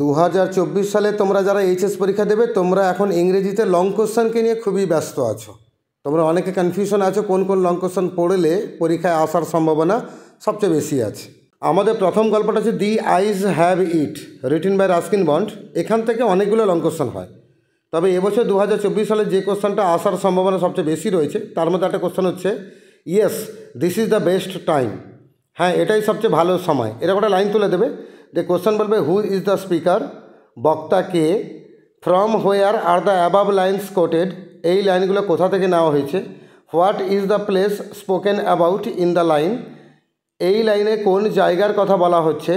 2024 সালে তোমরা যারা এইচএস পরীক্ষা দেবে তোমরা এখন ইংরেজিতে লং কোশ্চেনকে নিয়ে খুবই ব্যস্ত আছো। তোমরা অনেকে কনফিউশন আছো কোন কোন লং কোশ্চেন পড়লে পরীক্ষায় আসার সম্ভাবনা সবচেয়ে বেশি আছে। আমাদের প্রথম গল্পটা হচ্ছে the eyes have it, written by Ruskin Bond. এখান থেকে অনেকগুলো লং কোশ্চেন হয়, তবে এবছর 2024 সালে যে কোশ্চেনটা আসার সম্ভাবনা সবচেয়ে বেশি রয়েছে তার মধ্যে একটা কোশ্চেন হচ্ছে yes this is the best time. হ্যাঁ, এটাই সবচেয়ে ভালো সময়। এরকম একটা লাইন তুলে দেবে যে কোশ্চেন বলবে হু ইজ দ্য স্পিকার, বক্তা কে, from where are the above lines quoted, এই লাইনগুলো কোথা থেকে নেওয়া হয়েছে, what is the place spoken about in the line, এই লাইনে কোন জায়গার কথা বলা হচ্ছে,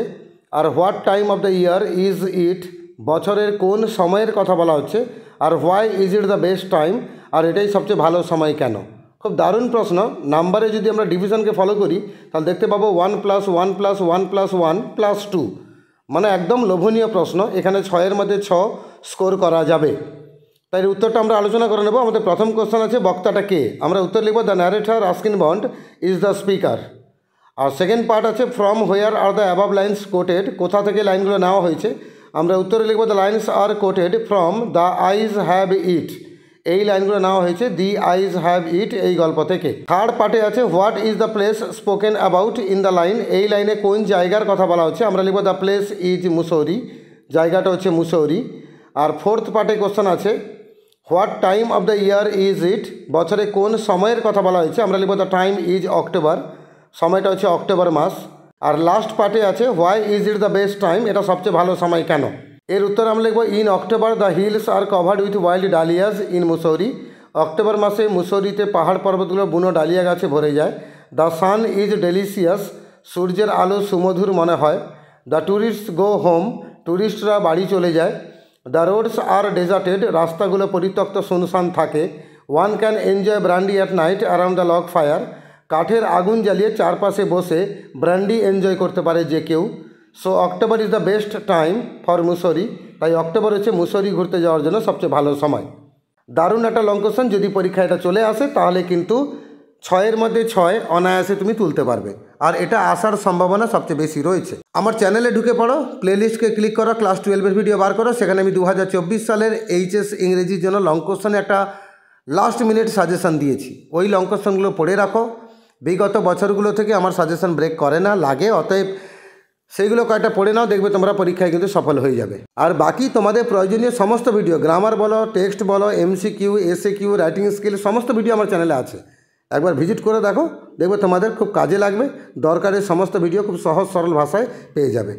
আর what time of the year is it, বছরের কোন সময়ের কথা বলা হচ্ছে, আর why is it the best time, আর এটাই সবচেয়ে ভালো সময় কেন। খুব দারুণ প্রশ্ন। নাম্বারে যদি আমরা ডিভিশনকে ফলো করি তাহলে দেখতে পাবো 1 + 1 + 1 + 1 + 2, মানে একদম লোভনীয় প্রশ্ন। এখানে 6-এর মধ্যে 6 স্কোর করা যাবে। তাই উত্তরটা আমরা আলোচনা করে নেব। আমাদের প্রথম কোশ্চেন আছে বক্তাটা কে, আমরা উত্তর লিখব the narrator Ruskin Bond is the speaker. আর সেকেন্ড পার্ট আছে from where are the above lines quoted, কোথা থেকে লাইনগুলো নেওয়া হয়েছে, আমরা উত্তরে লিখব the lines are quoted from the eyes have it, এই লাইনগুলো নেওয়া হয়েছে দি আইজ হ্যাভ ইট এই গল্প থেকে। থার্ড পার্টে আছে what is the place spoken about in the line, এই লাইনে কোন জায়গার কথা বলা হচ্ছে, আমরা লিখব দ্য প্লেস ইজ মুসৌরি, জায়গাটা হচ্ছে মুসৌরি। আর ফোর্থ পার্টে কোশ্চেন আছে what time of the year is ইট, বছরে কোন সময়ের কথা বলা হয়েছে, আমরা লিখব দ্য টাইম ইজ অক্টোবর, সময়টা হচ্ছে অক্টোবর মাস। আর লাস্ট পার্টে আছে why is it the best time, এটা সবচেয়ে ভালো সময় কেন। এর উত্তর আমরা লিখব in October the hills are covered with wild dahlias in Mussoorie, October মাসে মুসৌরিতে পাহাড় পর্বতগুলো বুনো ডালিয়া গাছে ভরে যায়। দ্য সান ইজ ডেলিশিয়াস, সূর্যের আলো সুমধুর মনে হয়। দ্য ট্যুরিস্ট গো হোম, ট্যুরিস্টরা বাড়ি চলে যায়। দ্য রোডস আর ডেজার্টেড, রাস্তাগুলো পরিত্যক্ত শুনশান থাকে। One can enjoy brandy at night around the log fire, কাঠের আগুন জ্বালিয়ে চারপাশে বসে ব্র্যান্ডি এনজয় করতে পারে যে কেউ। So October is the best time for Mussoorie, তাই অক্টোবর হচ্ছে মুসৌরি ঘুরতে যাওয়ার জন্য সবচেয়ে ভালো সময়। দারুণ একটা লং কোশ্চেন। যদি পরীক্ষা এটা চলে আসে তাহলে কিন্তু 6-এর মধ্যে 6 অনায়াসে তুমি তুলতে পারবে, আর এটা আসার সম্ভাবনা সবচেয়ে বেশি রয়েছে। আমার চ্যানেলে ঢুকে পড়ো, প্লেলিস্টকে ক্লিক করো, ক্লাস 12-এর ভিডিও বার করো, সেখানে আমি 2024 সালের এইচএস ইংরেজির জন্য লং কোশ্চেনে একটা লাস্ট মিনিট সাজেশান দিয়েছি। ওই লং কোশ্চেনগুলো পড়ে রাখো। বিগত বছরগুলো থেকে আমার সাজেশান ব্রেক করে না, লাগে, অতএব সেইগুলো কয়েকটা পড়ে নাও, দেখবে তোমরা পরীক্ষায় কিন্তু সফল হয়ে যাবে। আর বাকি তোমাদের প্রয়োজনীয় সমস্ত ভিডিও, গ্রামার বলো, টেক্সট বলো, এমসিকিউ, এসএকিউ, রাইটিং স্কিল, সমস্ত ভিডিও আমার চ্যানেলে আছে। একবার ভিজিট করে দেখো, দেখবে তোমাদের খুব কাজে লাগবে। দরকারের সমস্ত ভিডিও খুব সহজ সরল ভাষায় পেয়ে যাবে।